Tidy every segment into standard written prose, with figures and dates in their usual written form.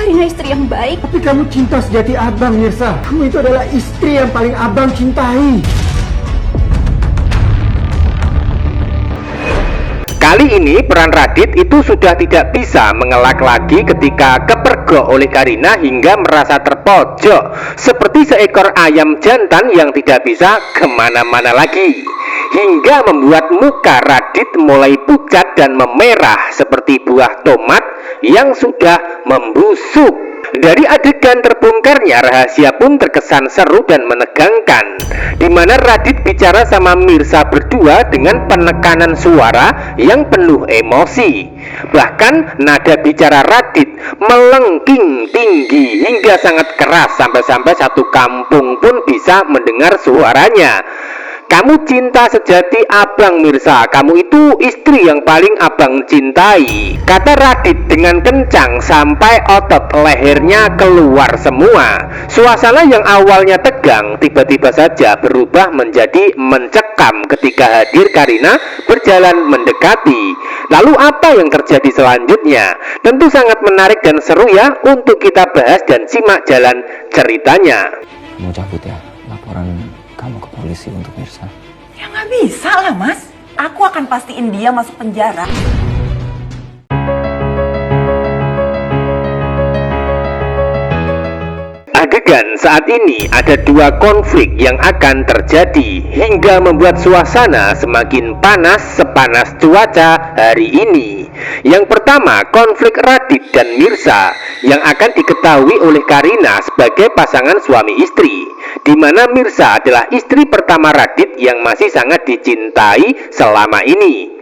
Karina istri yang baik. Tapi kamu cinta sejati abang, Mirsa. Kamu itu adalah istri yang paling abang cintai. Kali ini peran Radit itu sudah tidak bisa mengelak lagi ketika kepergok oleh Karina hingga merasa terpojok seperti seekor ayam jantan yang tidak bisa kemana-mana lagi, hingga membuat muka Radit mulai pucat dan memerah seperti buah tomat yang sudah membusuk. Dari adegan terbongkarnya rahasia pun terkesan seru dan menegangkan, di mana Radit bicara sama Mirsa berdua dengan penekanan suara yang penuh emosi. Bahkan nada bicara Radit melengking tinggi hingga sangat keras sampai-sampai satu kampung pun bisa mendengar suaranya. Kamu cinta sejati abang, Mirsa. Kamu itu istri yang paling abang cintai, kata Radit dengan kencang sampai otot lehernya keluar semua. Suasana yang awalnya tegang tiba-tiba saja berubah menjadi mencekam ketika hadir Karina berjalan mendekati. Lalu apa yang terjadi selanjutnya? Tentu sangat menarik dan seru ya untuk kita bahas dan simak jalan ceritanya. Mau cabut ya laporan kamu ke polisi untuk Mirsa? Ya nggak bisa lah mas. Aku akan pastiin dia masuk penjara. Adegan saat ini ada dua konflik yang akan terjadi hingga membuat suasana semakin panas sepanas cuaca hari ini. Yang pertama, konflik Radit dan Mirsa yang akan diketahui oleh Karina sebagai pasangan suami istri, di mana Mirsa adalah istri pertama Radit yang masih sangat dicintai selama ini.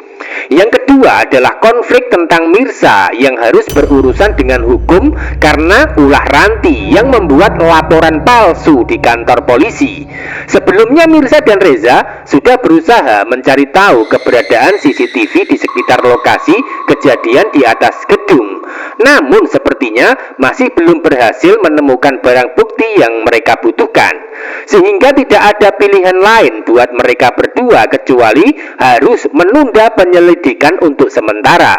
Yang kedua adalah konflik tentang Mirsa yang harus berurusan dengan hukum karena ulah Ranti yang membuat laporan palsu di kantor polisi. Sebelumnya Mirsa dan Reza sudah berusaha mencari tahu keberadaan CCTV di sekitar lokasi kejadian di atas gedung. Namun sepertinya masih belum berhasil menemukan barang bukti yang mereka butuhkan, sehingga tidak ada pilihan lain buat mereka berdua kecuali harus menunda penyelidikan untuk sementara.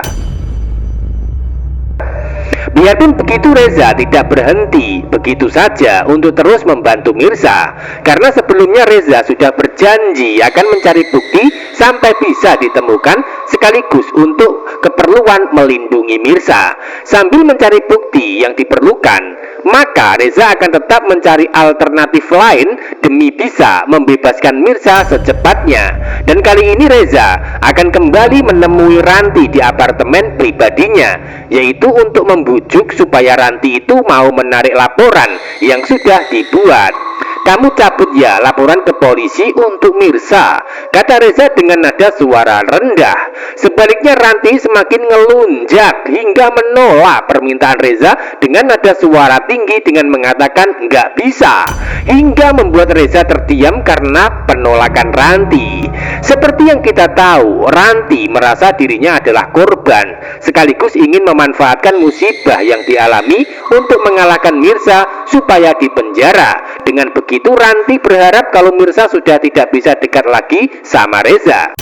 Biarpun begitu, Reza tidak berhenti begitu saja untuk terus membantu Mirsa, karena sebelumnya Reza sudah berjanji akan mencari bukti sampai bisa ditemukan sekaligus untuk keperluan melindungi Mirsa. Sambil mencari bukti yang diperlukan, maka Reza akan tetap mencari alternatif lain demi bisa membebaskan Mirsa secepatnya. Dan kali ini Reza akan kembali menemui Ranti di apartemen pribadinya, yaitu untuk membujuk supaya Ranti itu mau menarik laporan yang sudah dibuat. Kamu cabut ya laporan ke polisi untuk Mirsa, kata Reza dengan nada suara rendah. Sebaliknya Ranti semakin ngelunjak hingga menolak permintaan Reza dengan nada suara tinggi dengan mengatakan nggak bisa, hingga membuat Reza terdiam karena penolakan Ranti. Seperti yang kita tahu, Ranti merasa dirinya adalah korban, sekaligus ingin memanfaatkan musibah yang dialami untuk mengalahkan Mirsa supaya dipenjara. Dengan begitu Ranti berharap kalau Mirsa sudah tidak bisa dekat lagi sama Reza.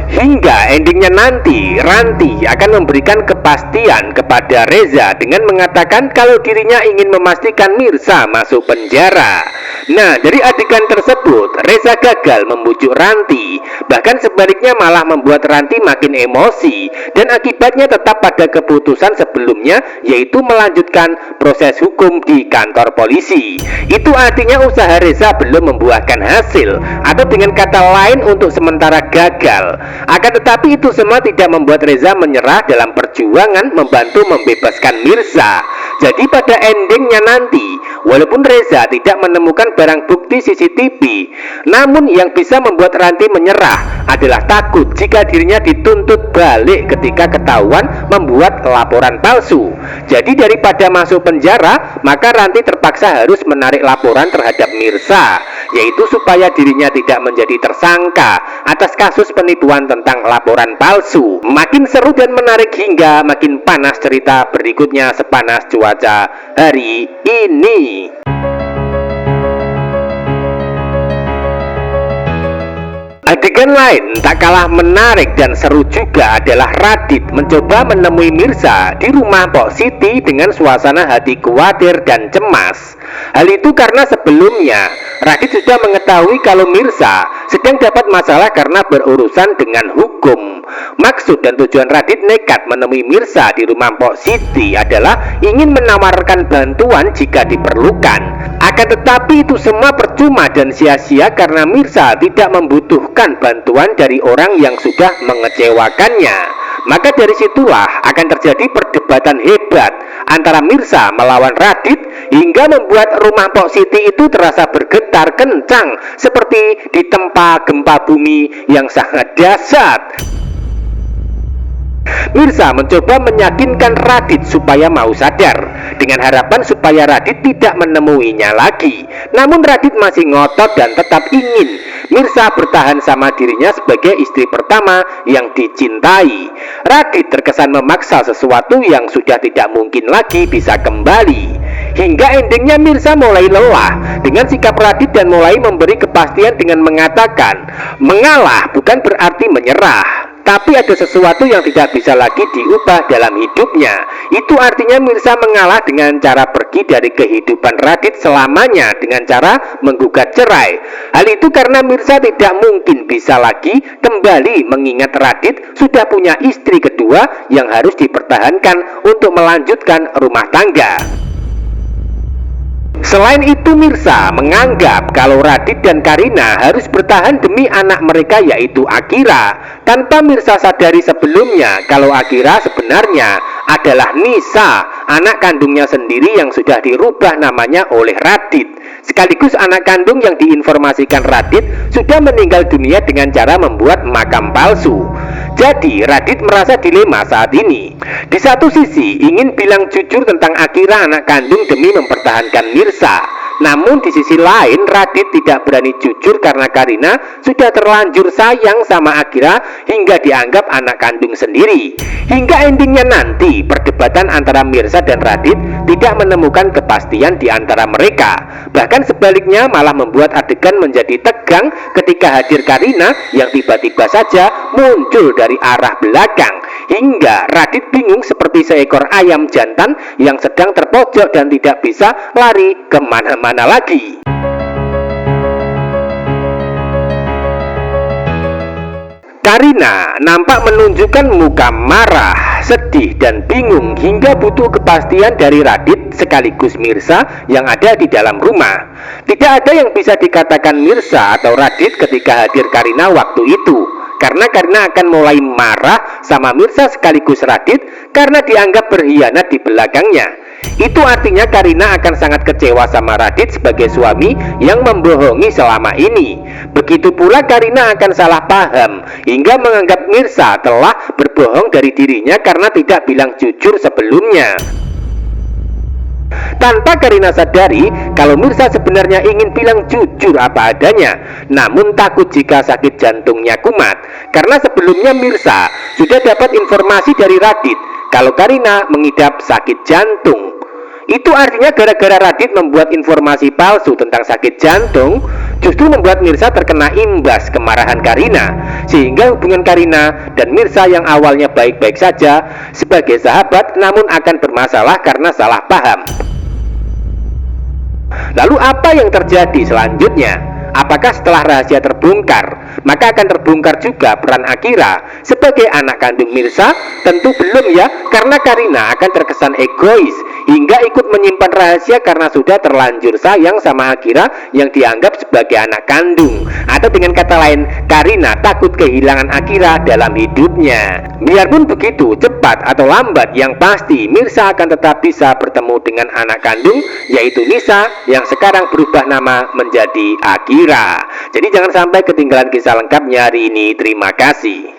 Hingga endingnya nanti Ranti akan memberikan kepastian kepada Reza dengan mengatakan kalau dirinya ingin memastikan Mirsa masuk penjara. Nah, dari adegan tersebut Reza gagal membujuk Ranti, bahkan sebaliknya malah membuat Ranti makin emosi, dan akibatnya tetap pada keputusan sebelumnya, yaitu melanjutkan proses hukum di kantor polisi. Itu artinya usaha Reza belum membuahkan hasil, atau dengan kata lain untuk sementara gagal. Akan tetapi itu semua tidak membuat Reza menyerah dalam perjuangan membantu membebaskan Mirsa. Jadi pada endingnya nanti, walaupun Reza tidak menemukan barang bukti CCTV, namun yang bisa membuat Ranti menyerah adalah takut jika dirinya dituntut balik ketika ketahuan membuat laporan palsu. Jadi daripada masuk penjara, maka Ranti terpaksa harus menarik laporan terhadap Mirsa, yaitu supaya dirinya tidak menjadi tersangka atas kasus penipuan tentang laporan palsu. Makin seru dan menarik hingga makin panas cerita berikutnya sepanas cuaca hari ini. Adegan lain tak kalah menarik dan seru juga adalah Radit mencoba menemui Mirsa di rumah Pok Siti dengan suasana hati khawatir dan cemas. Hal itu karena sebelumnya Radit sudah mengetahui kalau Mirsa sedang dapat masalah karena berurusan dengan hukum. Maksud dan tujuan Radit nekat menemui Mirsa di rumah Pok Siti adalah ingin menawarkan bantuan jika diperlukan. Akan tetapi itu semua percuma dan sia-sia karena Mirsa tidak membutuhkan bantuan dari orang yang sudah mengecewakannya. Maka dari situlah akan terjadi perdebatan hebat antara Mirsa melawan Radit hingga membuat rumah Pok Siti itu terasa bergetar kencang seperti ditempa gempa bumi yang sangat dahsyat. Mirsa mencoba meyakinkan Radit supaya mau sadar dengan harapan supaya Radit tidak menemuinya lagi. Namun Radit masih ngotot dan tetap ingin Mirsa bertahan sama dirinya sebagai istri pertama yang dicintai. Radit terkesan memaksa sesuatu yang sudah tidak mungkin lagi bisa kembali. Hingga endingnya Mirsa mulai lelah dengan sikap Radit dan mulai memberi kepastian dengan mengatakan, mengalah bukan berarti menyerah, tapi ada sesuatu yang tidak bisa lagi diubah dalam hidupnya. Itu artinya Mirsa mengalah dengan cara pergi dari kehidupan Radit selamanya dengan cara menggugat cerai. Hal itu karena Mirsa tidak mungkin bisa lagi kembali mengingat Radit sudah punya istri kedua yang harus dipertahankan untuk melanjutkan rumah tangga. Selain itu Mirsa menganggap kalau Radit dan Karina harus bertahan demi anak mereka yaitu Akira, tanpa Mirsa sadari sebelumnya kalau Akira sebenarnya adalah Nisa, anak kandungnya sendiri yang sudah dirubah namanya oleh Radit. Sekaligus anak kandung yang diinformasikan Radit sudah meninggal dunia dengan cara membuat makam palsu. Jadi Radit merasa dilema saat ini. Di satu sisi ingin bilang jujur tentang Akira anak kandung demi mempertahankan Mirsa. Namun di sisi lain Radit tidak berani jujur karena Karina sudah terlanjur sayang sama Akira hingga dianggap anak kandung sendiri. Hingga endingnya nanti perdebatan antara Mirsa dan Radit tidak menemukan kepastian di antara mereka. Bahkan sebaliknya malah membuat adegan menjadi tegang ketika hadir Karina yang tiba-tiba saja muncul dari arah belakang. Hingga Radit bingung seperti seekor ayam jantan yang sedang terpojok dan tidak bisa lari kemana-mana lagi. Karina nampak menunjukkan muka marah, sedih dan bingung hingga butuh kepastian dari Radit sekaligus Mirsa yang ada di dalam rumah. Tidak ada yang bisa dikatakan Mirsa atau Radit ketika hadir Karina waktu itu, karena Karina akan mulai marah sama Mirsa sekaligus Radit karena dianggap berkhianat di belakangnya. Itu artinya Karina akan sangat kecewa sama Radit sebagai suami yang membohongi selama ini. Begitu pula Karina akan salah paham hingga menganggap Mirsa telah berbohong dari dirinya karena tidak bilang jujur sebelumnya. Tanpa Karina sadari kalau Mirsa sebenarnya ingin bilang jujur apa adanya, namun takut jika sakit jantungnya kumat. Karena sebelumnya Mirsa sudah dapat informasi dari Radit kalau Karina mengidap sakit jantung. Itu artinya gara-gara Radit membuat informasi palsu tentang sakit jantung, justru membuat Mirsa terkena imbas kemarahan Karina, sehingga hubungan Karina dan Mirsa yang awalnya baik-baik saja sebagai sahabat namun akan bermasalah karena salah paham. Lalu apa yang terjadi selanjutnya? Apakah setelah rahasia terbongkar, maka akan terbongkar juga peran Akira sebagai anak kandung Mirsa? Tentu belum ya, karena Karina akan terkesan egois hingga ikut menyimpan rahasia karena sudah terlanjur sayang sama Akira yang dianggap sebagai anak kandung. Atau dengan kata lain, Karina takut kehilangan Akira dalam hidupnya. Biarpun begitu, cepat atau lambat yang pasti Mirsa akan tetap bisa bertemu dengan anak kandung yaitu Nisa yang sekarang berubah nama menjadi Akira. Jadi jangan sampai ketinggalan kisah lengkapnya hari ini. Terima kasih.